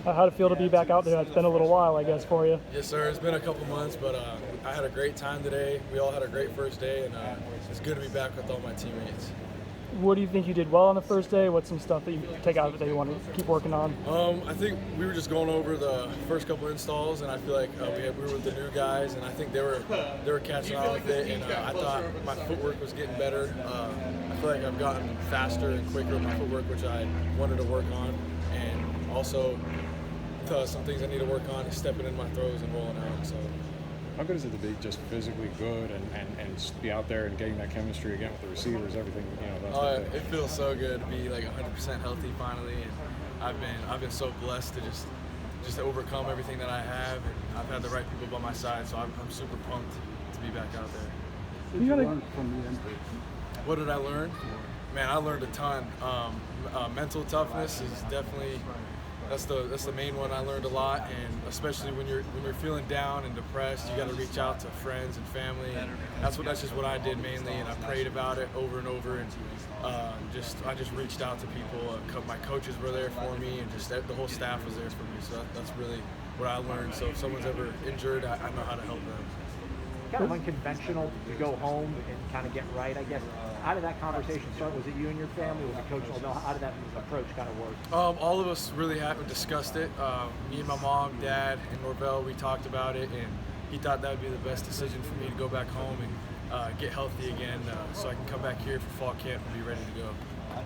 How'd it feel to be back out there? It's been a little while, I guess, for you. Yes, sir. It's been a couple months, but I had a great time today. We all had a great first day, and it's good to be back with all my teammates. What do you think you did well on the first day? What's some stuff that you take out of it that you want to keep working on? I think we were just going over the first couple installs, and I feel like we were with the new guys, and I think they were catching on with it, and I thought my footwork was getting better. I feel like I've gotten faster and quicker with my footwork, which I wanted to work on, and also some things I need to work on is stepping in my throws and rolling out. So. How good is it to be just physically good and be out there and getting that chemistry again with the receivers, everything, It feels so good to be like 100% healthy finally, and I've been so blessed to just overcome everything that I have, and I've had the right people by my side, so I'm super pumped to be back out there. What did you learn from the injury? What did I learn? Man, I learned a ton. Mental toughness is definitely that's the main one. I learned a lot, and especially when you're feeling down and depressed, you got to reach out to friends and family, and that's just what I did mainly. And I prayed about it over and over, and I just reached out to people. My coaches were there for me, and just the whole staff was there for me. So that's really what I learned. So if someone's ever injured, I know how to help them. Kind of unconventional to go home and kind of get right, I guess. How did that conversation start? Was it you and your family? Was it Coach Norvell? How did that approach kind of work? All of us really discussed it. Me and my mom, dad, and Norvell, we talked about it, and he thought that would be the best decision for me to go back home and get healthy again, so I can come back here for fall camp and be ready to go.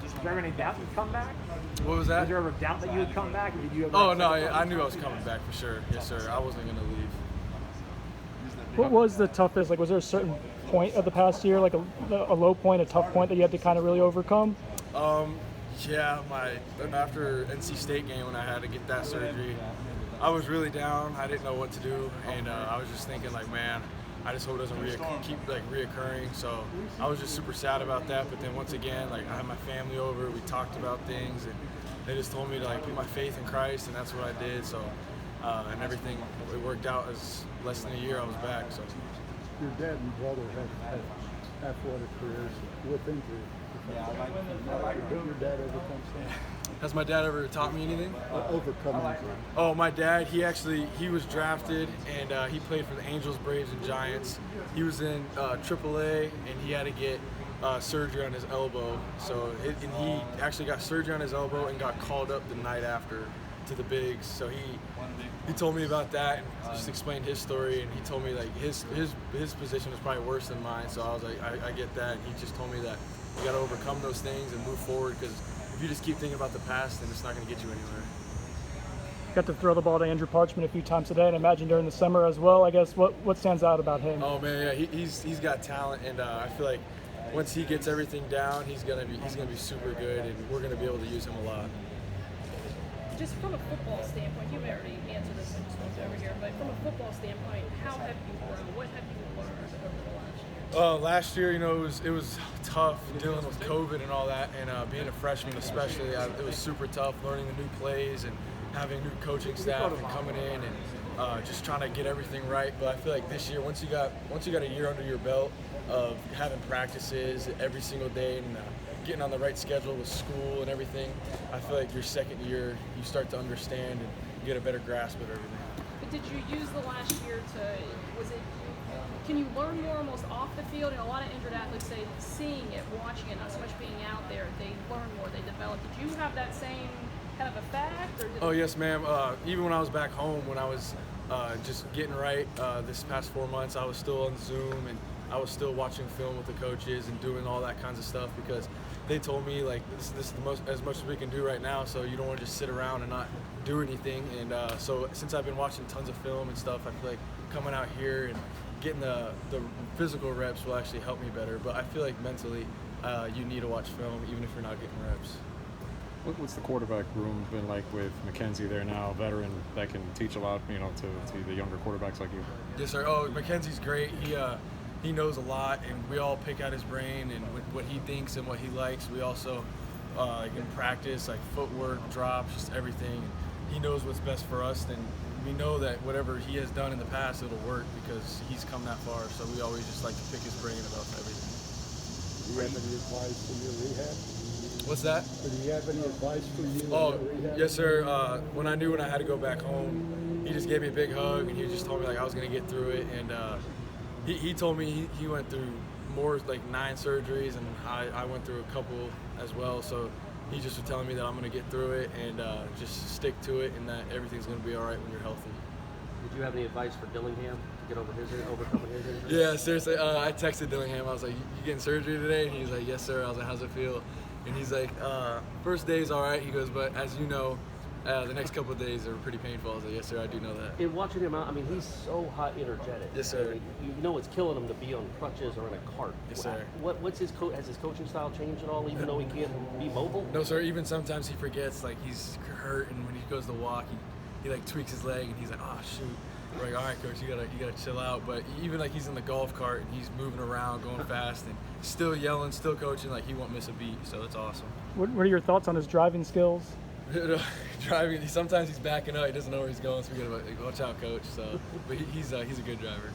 Was there ever any doubt you'd come back? What was that? Was there ever doubt that you would come back? Or did you ever I knew I was coming back for sure. Yes, sir. I wasn't going to leave. What was the toughest? Like, was there a certain point of the past year, like a low point, a tough point that you had to kind of really overcome? Yeah, after NC State game when I had to get that surgery, I was really down. I didn't know what to do, and I was just thinking like, man, I just hope it doesn't keep reoccurring. So I was just super sad about that. But then once again, like I had my family over, we talked about things, and they just told me to put my faith in Christ, and that's what I did. So. And everything, it worked out as less than a year I was back. So. Your dad and brother have athletic careers with injury. Did your dad overcome something? Has my dad ever taught me anything? Overcome injury. Oh, my dad, he was drafted, and he played for the Angels, Braves, and Giants. He was in AAA, and he had to get surgery on his elbow. So and he actually got surgery on his elbow and got called up the night after to the bigs. So he told me about that and just explained his story, and he told me like his position was probably worse than mine. So I was like, I get that, and he just told me that you got to overcome those things and move forward, because if you just keep thinking about the past, then it's not going to get you anywhere. Got to throw the ball to Andrew Parchment a few times today, and imagine during the summer as well. I guess what stands out about him? Oh man, yeah, he's got talent, and I feel like once he gets everything down, he's gonna be super good, and we're gonna be able to use him a lot. Just from a football standpoint, you may already answer this, I just looked over here, but from a football standpoint, how have you grown? What have you learned over the last year? Last year, it was tough dealing with COVID and all that, and being a freshman especially, it was super tough learning the new plays and having new coaching staff and coming in and just trying to get everything right. But I feel like this year, once you got a year under your belt of having practices every single day and getting on the right schedule with school and everything, I feel like your second year you start to understand and get a better grasp of everything. But did you use the last year can you learn more almost off the field? And a lot of injured athletes say seeing it, watching it, not so much being out there, they learn more, they develop. Did you have that same kind of effect? Oh yes, ma'am. Even when I was back home, when I was just getting right this past 4 months, I was still on Zoom, and I was still watching film with the coaches and doing all that kinds of stuff, because they told me like this is as much as we can do right now, so you don't want to just sit around and not do anything. And so since I've been watching tons of film and stuff, I feel like coming out here and getting the physical reps will actually help me better. But I feel like mentally you need to watch film even if you're not getting reps. What's the quarterback room been like with Mackenzie there now, veteran that can teach a lot, to the younger quarterbacks like you? Yes, sir. Oh, Mackenzie's great. He knows a lot, and we all pick out his brain and what he thinks and what he likes. We also in practice, like footwork, drops, just everything. He knows what's best for us, and we know that whatever he has done in the past, it'll work because he's come that far. So we always just like to pick his brain about everything. Do you have any advice for your rehab? What's that? Did he have any advice for you? Oh, in your rehab? yes, sir. When I knew when I had to go back home, he just gave me a big hug, and he just told me like I was gonna get through it. And he told me he went through more like 9 surgeries, and I went through a couple as well. So he just was telling me that I'm gonna get through it and just stick to it, and that everything's gonna be all right when you're healthy. Did you have any advice for Dillingham to get overcoming his injury? Yeah, seriously. I texted Dillingham. I was like, "You getting surgery today?" And he's like, "Yes, sir." I was like, "How's it feel?" And he's like, "First day's all right." He goes, "But as you know, the next couple of days are pretty painful." I was like, "Yes, sir. I do know that." In watching him out, I mean, he's so hot energetic. Yes, sir. I mean, you know it's killing him to be on crutches or in a cart. Yes, sir. What's his has his coaching style changed at all, even though he can't be mobile? No, sir. Even sometimes he forgets, like he's hurt, and when he goes to walk, he like tweaks his leg, and he's like, "Oh shoot." We're like, "All right, coach, you gotta chill out." But even like he's in the golf cart and he's moving around, going fast, and still yelling, still coaching, like he won't miss a beat. So it's awesome. What are your thoughts on his driving skills? Driving, sometimes he's backing up. He doesn't know where he's going, so we gotta like, watch out, coach. So, but he's a good driver.